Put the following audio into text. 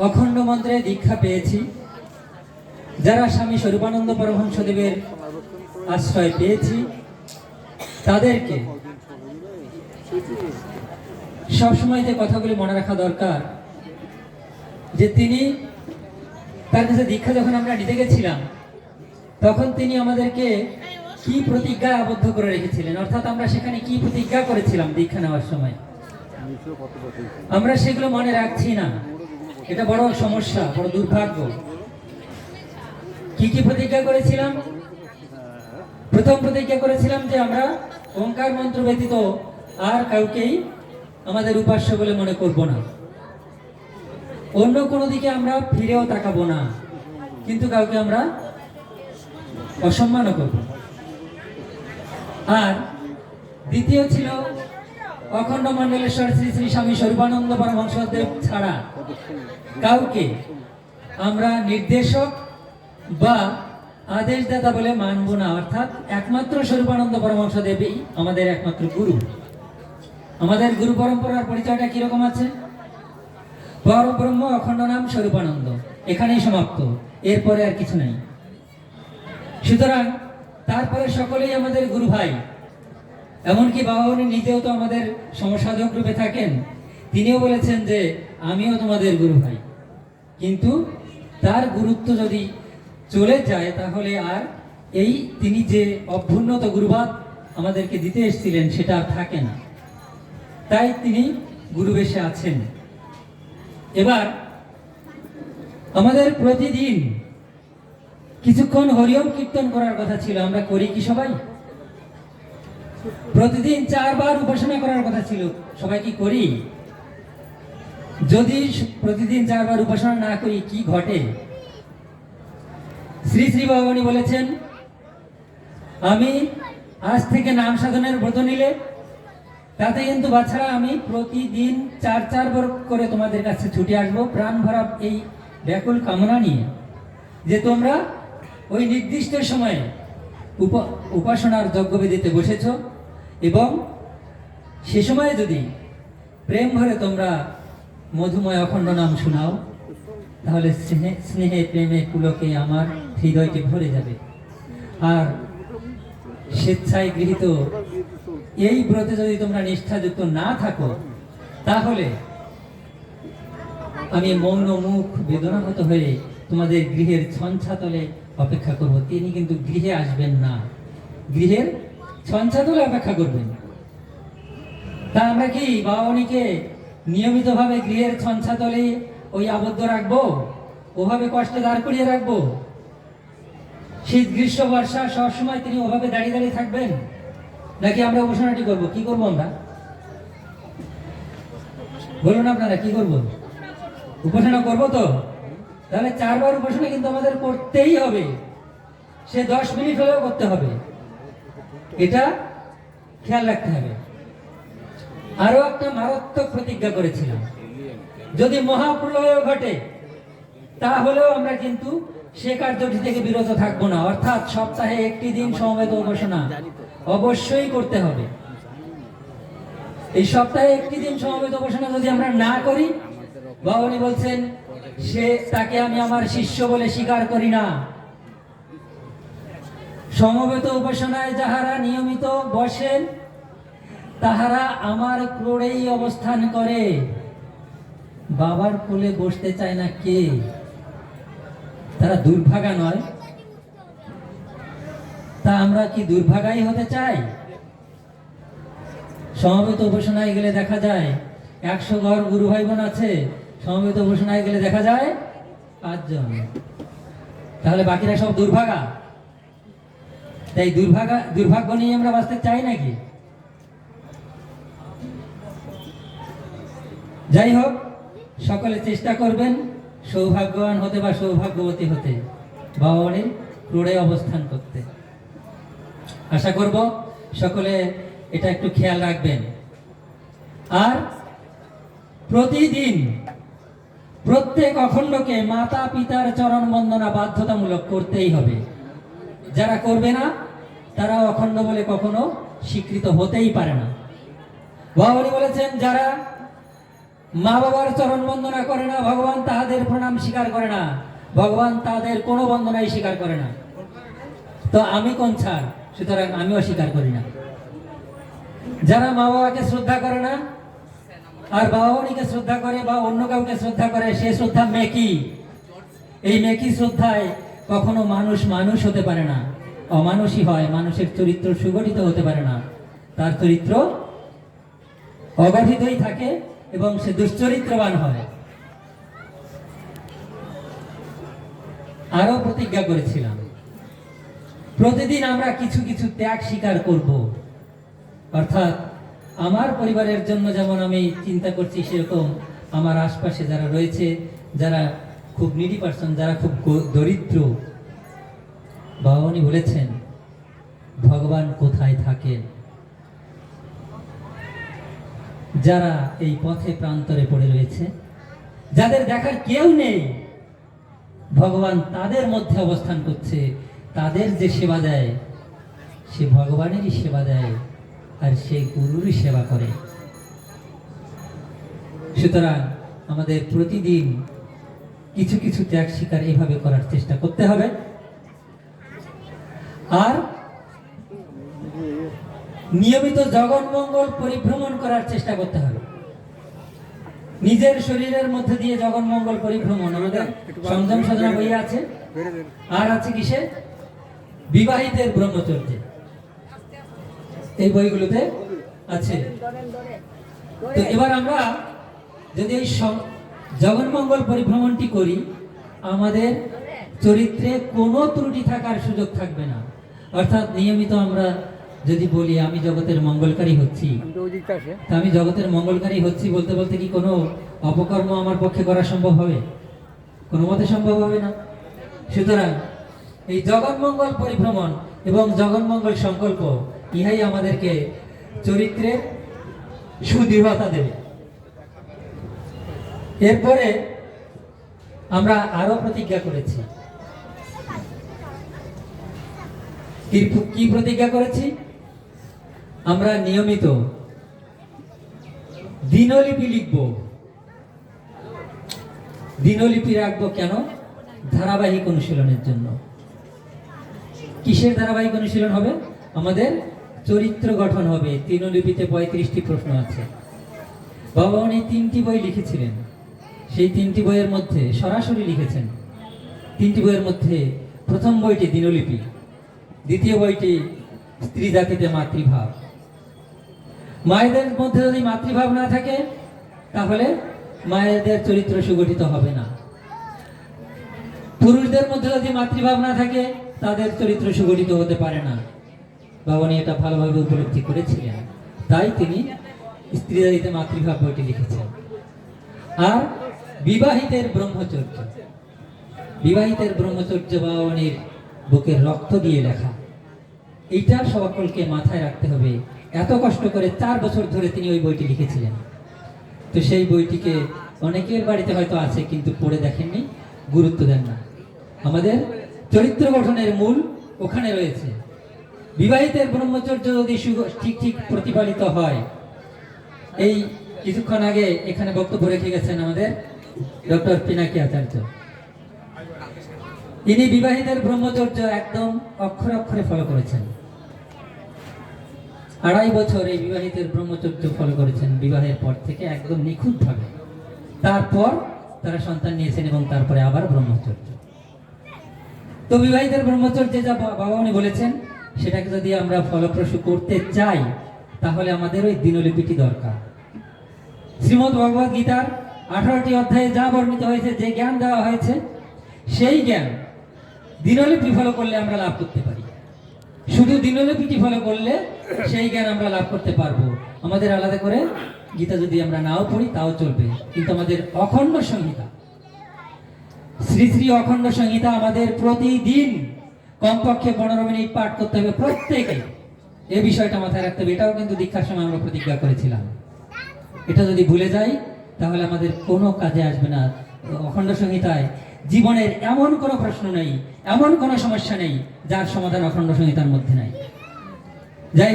অখণ্ড মন্ত্রে দীক্ষা পেয়েছি, যারা স্বামী স্বরূপানন্দ পরমহংসদেবের আশ্রয় পেয়েছি, তাদেরকে সবসময় যে কথাগুলি মনে রাখা দরকার যে তিনি তার কাছে দীক্ষা যখন আমরা নিতে গেছিলাম তখন তিনি আমাদেরকে কি প্রতিজ্ঞা আবদ্ধ করে রেখেছিলেন, অর্থাৎ আমরা সেখানে কি প্রতিজ্ঞা করেছিলাম দীক্ষা নেওয়ার সময় আমরা সেগুলো মনে রাখছি না। এটা বড় সমস্যা, বড় দুর্ভাগ্য। কি কি প্রতিজ্ঞা করেছিলাম? প্রথম প্রতিজ্ঞা করেছিলাম যে আমরা ওঙ্কার মন্ত্র ব্যতীত আর কাউকেই আমাদের উপাস্য বলে মনে করব না, অন্য কোনো দিকে আমরা ফিরেও তাকাবো না, কিন্তু কাউকে আমরা অসম্মানও করব। আর দ্বিতীয় ছিল অখণ্ড মণ্ডলেশ্বর শ্রী শ্রী স্বামী স্বরূপানন্দ পরমহংসদেব ছাড়া কাউকে আমরা নির্দেশক বা আদেশদাতা বলে মানব না, অর্থাৎ একমাত্র স্বরূপানন্দ পরমহংসদেবই আমাদের একমাত্র গুরু। আমাদের গুরু পরম্পরার পরিচয়টা কিরকম আছে? পরব্রহ্ম অখণ্ড নাম স্বরূপানন্দ, এখানেই সমাপ্ত, এরপরে আর কিছু নাই। সুতরাং তারপরে সকলেই আমাদের গুরু ভাই। এমনকি বাবা উনি নিজেও তো আমাদের সমসাধক রূপে থাকেন, তিনিও বলেছেন যে আমিও তোমাদের গুরু ভাই। কিন্তু তার গুরুত্ব যদি চলে যায় তাহলে আর এই তিনি যে অভ্যুন্নত গুরুবাদ আমাদেরকে দিতে এসেছিলেন সেটা আর থাকে না, তাই তিনি গুরু বেশে আছেন। এবার আমাদের প্রতিদিন কিছুক্ষণ হরিওম কীর্তন করার কথা ছিল, আমরা করি কি সবাই? প্রতিদিন 4 বার উপাসনা করার কথা ছিল, সবাই কি করি? যদি প্রতিদিন 4 বার উপাসনা না করি কি ঘটে? শ্রী শ্রী ভগবানী বলেছেন, আমি আজ থেকে নাম সাধনের ব্রত নিলে তাতে কিন্তু বাচ্চারা আমি প্রতিদিন 4 বার করে তোমাদের কাছে ছুটে আসবো, প্রাণ ভরা এই ব্যাকুল কামনা নিয়ে যে তোমরা ওই নির্দিষ্ট সময়ে উপাসনার যজ্ঞবেদিতে বসেছ এবং সে সময়ে যদি প্রেম ভরে তোমরা মধুময় অখণ্ড নাম শোনাও তাহলে স্নেহে প্রেমে পুলকে আমার হৃদয়টি ভরে যাবে। আর স্বেচ্ছায় গৃহীত এই ব্রতে যদি তোমরা নিষ্ঠাযুক্ত না থাকো তাহলে আমি মৌন মুখ বেদনাহত হয়ে তোমাদের গৃহের ছঞ্ছাতলে অপেক্ষা করব। তিনি কিন্তু গৃহে আসবেন না, গৃহের ছঞ্ছাতলে অপেক্ষা করবেন। তা আমরা কি বাবানীকে নিয়মিতভাবে গৃহের ছঞ্ছাতলে ওই আবদ্ধ রাখবো, ওভাবে কষ্টে দাঁড় করিয়ে রাখবো? শীত গ্রীষ্ম বর্ষা সবসময় তিনি ওভাবে দাঁড়িয়ে দাঁড়িয়ে থাকবেন? নাকি আমরা উপাসনাটি করবো? কি করবো আমরা? বলুন আপনারা, কি করবো? উপাসনা করবো তো? তাহলে 4 বার উপাসনা কিন্তু আমাদের করতেই হবে, সে 10 মিনিট হলেও করতে হবে, এটা খেয়াল রাখতে হবে। আরো একটা মারাত্মক প্রতিজ্ঞা করেছিলাম, যদি মহাপ্রলয় ঘটে তাহলেও আমরা কিন্তু সে কার্যটি থেকে বিরত থাকবো না, অর্থাৎ সপ্তাহে একটি দিন সমবেত উপাসনা অবশ্যই করতে হবে। এই সপ্তাহে একটি দিন সমবেত উপাসনা যদি আমরা না করি, বাবানী বলছেন সে তাকে আমি আমার শিষ্য বলে স্বীকার করি না। সমবেত উপাসনায় যাহারা নিয়মিত বসেন তাহারা আমার ক্রোড়েই অবস্থান করে। বাবার কোলে বসতে চায় না কে? তারা দুর্ভাগা নয়? তা আমরা কি দুর্ভাগাই হতে চাই? সমবেত উপাসনায় গেলে দেখা যায় 100 ঘর গুরু ভাই বোন আছে, সমবেত উপাসনায় গেলে দেখা যায় 5 জন, তাহলে বাকিরা সব দুর্ভাগা। তাই দুর্ভাগ্য নিয়ে আমরা বাঁচতে চাই নাকি? যাই হোক, সকলে চেষ্টা করবেন সৌভাগ্যবান হতে বা সৌভাগ্যবতী হতে, বাবানীর ক্রোড়ে অবস্থান করতে। আশা করব সকলে এটা একটু খেয়াল রাখবেন। আর প্রতিদিন প্রত্যেক অখণ্ডকে মাতা পিতার চরণ বন্দনা বাধ্যতামূলক করতেই হবে। যারা করবে না তারা অখণ্ড বলে কখনো স্বীকৃত হতেই পারে না। বাবানী বলেছেন, যারা মা বাবার চরণ বন্দনা করে না, ভগবান তাহাদের প্রণাম স্বীকার করে না, ভগবান তাদের কোনো বন্দনাই স্বীকার করে না। তো আমি কোন ছাড়, সুতরাং আমিও স্বীকার করি না। যারা মা বাবাকে শ্রদ্ধা করে না আর বাবা মনিকে শ্রদ্ধা করে বা অন্য কাউকে শ্রদ্ধা করে, সে শ্রদ্ধা মেকি। এই মেকি শ্রদ্ধায় কখনো মানুষ মানুষ হতে পারে না, অমানুষই হয়। মানুষের চরিত্র সুগঠিত হতে পারে না, তার চরিত্র অগঠিতই থাকে এবং সে দুশ্চরিত্রবান হয়। আরো প্রতিজ্ঞা করেছিলাম, প্রতিদিন আমরা কিছু কিছু ত্যাগ স্বীকার করব। অর্থাৎ আমার পরিবারের জন্য যেমন আমি চিন্তা করছি, সেরকম আমার আশপাশে যারা রয়েছে, যারা খুব নিডি পার্সন, যারা খুব দরিদ্র, বাবা উনি বলেছেন ভগবান কোথায় থাকেন। যারা এই পথে প্রান্তরে পড়ে রয়েছে, যাদের দেখার কেউ নেই, ভগবান তাদের মধ্যে অবস্থান করছে। তাদের যে সেবা দেয়, সে ভগবানেরই সেবা দেয় আর সে গুরুরই সেবা করে। সুতরাং আমাদের প্রতিদিন কিছু কিছু ত্যাগ স্বীকার এভাবে করার চেষ্টা করতে হবে। আর নিয়মিত জগন্মঙ্গল পরিভ্রমণ করার চেষ্টা করতে হবে। নিজের শরীরের মধ্যে দিয়ে জগন্মঙ্গল পরিভ্রমণ আমাদের সংযম সাধনা বইয়ে আছে, আর আছে কিসে? বিবাহিতের ব্রহ্মচর্যে, এই বইগুলোতে আছে। তো এবার আমরা যদি এই জগন্মঙ্গল পরিভ্রমণটি করি, আমাদের চরিত্রে কোনো ত্রুটি থাকার সুযোগ থাকবে না। অর্থাৎ নিয়মিত আমরা যদি বলি আমি জগতের মঙ্গলকারী হচ্ছি, তা আমি জগতের মঙ্গলকারী হচ্ছি বলতে বলতে কি কোনো অপকর্ম আমার পক্ষে করা সম্ভব হবে? কোনো মতে সম্ভব হবে না। সুতরাং এই জগন্মঙ্গল পরিভ্রমণ এবং জগন্মঙ্গল সংকল্প, ইহাই আমাদেরকে চরিত্রের সুদৃঢ়তা দেবে। এরপরে আমরা আরো প্রতিজ্ঞা করেছি। কি প্রতিজ্ঞা করেছি? আমরা নিয়মিত দিনলিপি লিখব। দিনলিপি রাখবো কেন? ধারাবাহিক অনুশীলনের জন্য। কিসের ধারাবাহিক অনুশীলন হবে? আমাদের চরিত্র গঠন হবে। দিনলিপিতে 35টি প্রশ্ন আছে। বাবা উনি 3টি বই লিখেছিলেন, সেই 3টি বইয়ের মধ্যে সরাসরি লিখেছেন। 3টি বইয়ের মধ্যে প্রথম বইটি দিনলিপি, দ্বিতীয় বইটি স্ত্রী জাতিতে মাতৃভাব। মায়েদের মধ্যে যদি মাতৃভাব না থাকে, তাহলে মায়েদের চরিত্র সুগঠিত হবে না। পুরুষদের মধ্যে যদি মাতৃভাব না থাকে, তাদের চরিত্র সুগঠিত হতে পারে না। বাবা উনি এটা ভালোভাবে উপলব্ধি করেছিলেন, তাই তিনি স্ত্রী জাতিতে মাতৃভাব বইটি লিখেছেন। আর বিবাহিতের ব্রহ্মচর্য, বিবাহিতের ব্রহ্মচর্য বাবা উনির বুকের রক্ত দিয়ে লেখা। এইটা সকলকে মাথায় রাখতে হবে। এত কষ্ট করে 4 বছর ধরে তিনি ওই বইটি লিখেছিলেন। তো সেই বইটিকে অনেকের বাড়িতে হয়তো আছে, কিন্তু পড়ে দেখেননি, গুরুত্ব দেন না। আমাদের চরিত্র গঠনের মূল ওখানে রয়েছে। বিবাহিতের ব্রহ্মচর্য যদি ঠিক ঠিক প্রতিপালিত হয়, এই কিছুক্ষণ আগে এখানে বক্তব্য রেখে গেছেন আমাদের ডক্টর পিনাকি আচার্য। তিনি বিবাহিতের ব্রহ্মচর্য একদম অক্ষরে অক্ষরে ফলো করেছেন। 2.5 বছর এই বিবাহিতের ব্রহ্মচর্য ফলো করেছেন, বিবাহের পর থেকে একদম নিখুঁতভাবে। তারপর তারা সন্তান নিয়েছেন এবং তারপরে আবার ব্রহ্মচর্য। তো বিবাহিতের ব্রহ্মচর্যে যা বাবা উনি বলেছেন, সেটাকে যদি আমরা ফলপ্রসূ করতে চাই, তাহলে আমাদের ওই দিনলিপিটি দরকার। শ্রীমদ্ ভগবদ গীতার 18টি অধ্যায়ে যা বর্ণিত হয়েছে, যে জ্ঞান দেওয়া হয়েছে, সেই জ্ঞান দিনলিপি ফলো করলে আমরা লাভ করতে পারি। শুধু দিনলিপিটি ফলো করলে সেই জ্ঞান আমরা লাভ করতে পারবো। আমাদের আলাদা করে গীতা যদি আমরা নাও পড়ি তাও চলবে, কিন্তু আমাদের অখণ্ড সংহিতা, শ্রী শ্রী অখণ্ড সংহিতা আমাদের প্রতিদিন কমপক্ষে 15 মিনিট পাঠ করতে হবে প্রত্যেকে। এই বিষয়টা মাথায় রাখতে হবে। এটাও কিন্তু দীক্ষার সময় আমরা প্রতিজ্ঞা করেছিলাম। এটা যদি ভুলে যাই, তাহলে আমাদের কোনো কাজে আসবে না। অখণ্ড সংহিতায় জীবনের এমন কোনো প্রশ্ন নেই, এমন কোনো সমস্যা নেই যার সমাধান অখণ্ড সংহিতার মধ্যে নাই। যাই